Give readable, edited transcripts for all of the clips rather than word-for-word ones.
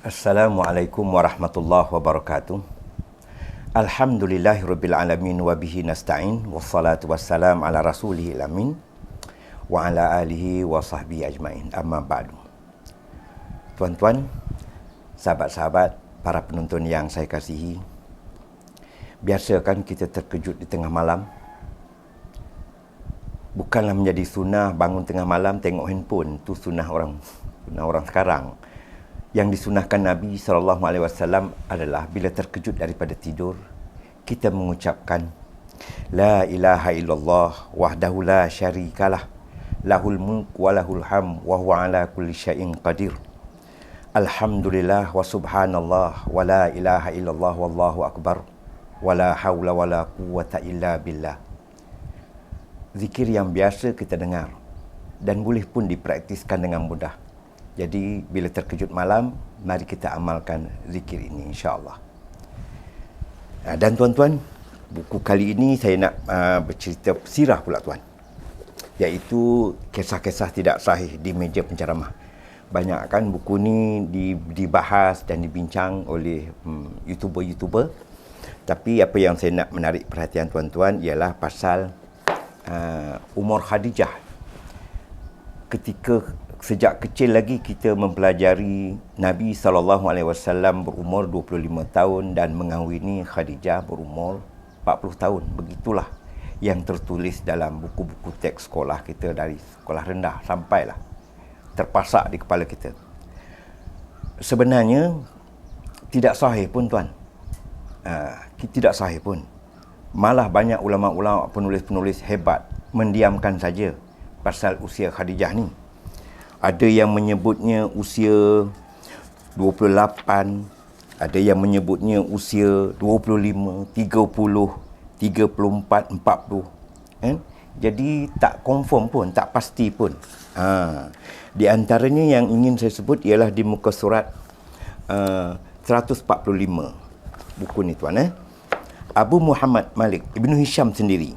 Assalamualaikum warahmatullahi wabarakatuh. Alhamdulillahirabbil alamin wa bihi nasta'in wassalatu wassalam ala rasulihil amin wa ala alihi wa sahbihi ajmain. Amma ba'du. Tuan-tuan, sahabat-sahabat, para penonton yang saya kasihi, biasa kan kita terkejut di tengah malam. Bukanlah menjadi sunnah bangun tengah malam tengok handphone, tu sunnah orang sekarang. Yang disunahkan Nabi SAW adalah bila terkejut daripada tidur, kita mengucapkan La ilaha illallah wahdahu la syarikalah lahul mulk wa lahul ham wa huwa ala kulli syai'in qadir. Alhamdulillah wa subhanallah wa la ilaha illallah wallahu akbar wa la hawla wa la quwwata illa billah. Zikir yang biasa kita dengar dan boleh pun dipraktiskan dengan mudah. Jadi bila terkejut malam, mari kita amalkan zikir ini insya-Allah. Dan tuan-tuan, buku kali ini saya nak bercerita sirah pula tuan. Iaitu kisah-kisah tidak sahih di meja penceramah. Banyak kan buku ni dibahas dan dibincang oleh YouTuber-YouTuber. Tapi apa yang saya nak menarik perhatian tuan-tuan ialah pasal umur Khadijah. Ketika sejak kecil lagi kita mempelajari Nabi SAW berumur 25 tahun dan mengahwini Khadijah berumur 40 tahun. Begitulah yang tertulis dalam buku-buku teks sekolah kita dari sekolah rendah sampailah terpasak di kepala kita. Sebenarnya tidak sahih pun tuan. Tidak sahih pun. Malah banyak ulama-ulama, penulis-penulis hebat mendiamkan saja pasal usia Khadijah ni. Ada yang menyebutnya usia 28, ada yang menyebutnya usia 25, 30, 34, 40. Jadi tak confirm pun, tak pasti pun. Di antaranya yang ingin saya sebut ialah di muka surat 145 buku ni tuan. Abu Muhammad Malik Ibnu Hisham sendiri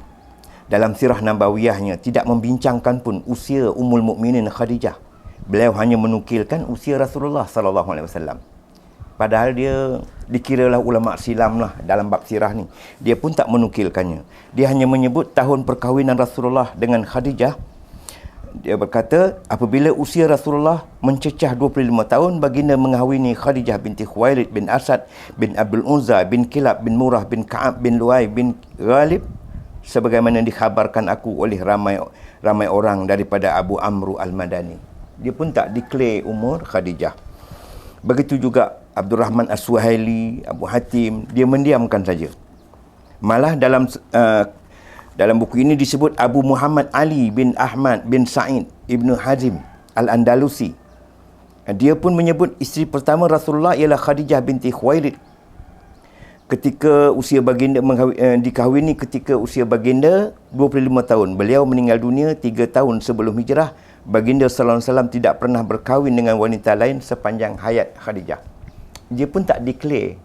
dalam sirah Nabawiyahnya tidak membincangkan pun usia Ummul Mukminin Khadijah. Beliau hanya menukilkan usia Rasulullah SAW. Padahal dia dikiralah ulama silam lah dalam bab sirah ni. Dia pun tak menukilkannya. Dia hanya menyebut tahun perkahwinan Rasulullah dengan Khadijah. Dia berkata, apabila usia Rasulullah mencecah 25 tahun, baginda mengahwini Khadijah binti Khuwailid bin Asad bin Abdul Uzza bin Kilab bin Murrah bin Ka'ab bin Luay bin Ghalib, sebagaimana dikhabarkan aku oleh ramai orang daripada Abu Amru Al-Madani. Dia pun tak declare umur Khadijah. Begitu juga Abdul Rahman As-Suhaili, Abu Hatim, dia mendiamkan saja. Malah dalam buku ini disebut Abu Muhammad Ali bin Ahmad bin Sa'id Ibnu Hazim Al-Andalusi. Dia pun menyebut isteri pertama Rasulullah ialah Khadijah binti Khuwailid. Ketika usia baginda dikahwini ketika usia baginda 25 tahun. Beliau meninggal dunia 3 tahun sebelum hijrah. Baginda sallallahu alaihi wasallam tidak pernah berkahwin dengan wanita lain sepanjang hayat Khadijah. Dia pun tak declare.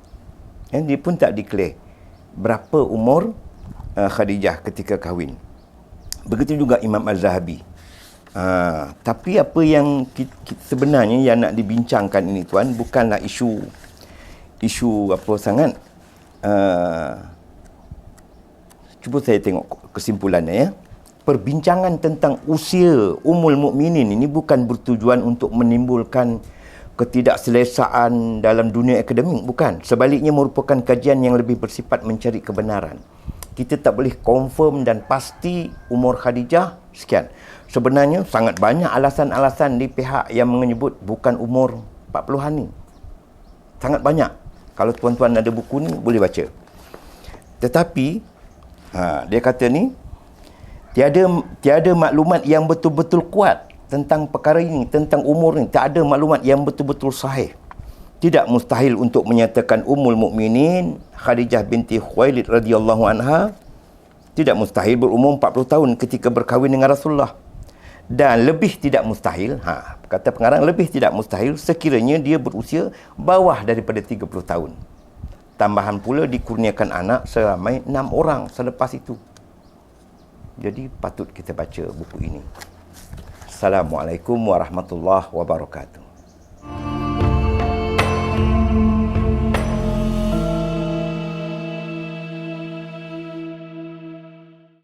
Dia pun tak declare berapa umur Khadijah ketika kahwin. Begitu juga Imam Az-Zahabi. Tapi apa yang sebenarnya yang nak dibincangkan ini tuan, bukanlah isu apa sangat. Cuba saya tengok kesimpulannya ya. Perbincangan tentang usia Ummul Mukminin ini bukan bertujuan untuk menimbulkan ketidakselesaan dalam dunia akademik, bukan. Sebaliknya merupakan kajian yang lebih bersifat mencari kebenaran. Kita tak boleh confirm dan pasti umur Khadijah sekian. Sebenarnya sangat banyak alasan-alasan di pihak yang menyebut bukan umur 40-an ni. Sangat banyak. Kalau tuan-tuan ada buku ni boleh baca. Tetapi dia kata ni, tiada maklumat yang betul-betul kuat tentang perkara ini, tentang umur ni. Tak ada maklumat yang betul-betul sahih. Tidak mustahil untuk menyatakan Ummul Mukminin Khadijah binti Khuwailid radhiyallahu anha tidak mustahil berumur 40 tahun ketika berkahwin dengan Rasulullah. Dan lebih tidak mustahil, kata pengarang, lebih tidak mustahil sekiranya dia berusia bawah daripada 30 tahun. Tambahan pula dikurniakan anak seramai 6 orang selepas itu. Jadi patut kita baca buku ini. Assalamualaikum warahmatullahi wabarakatuh.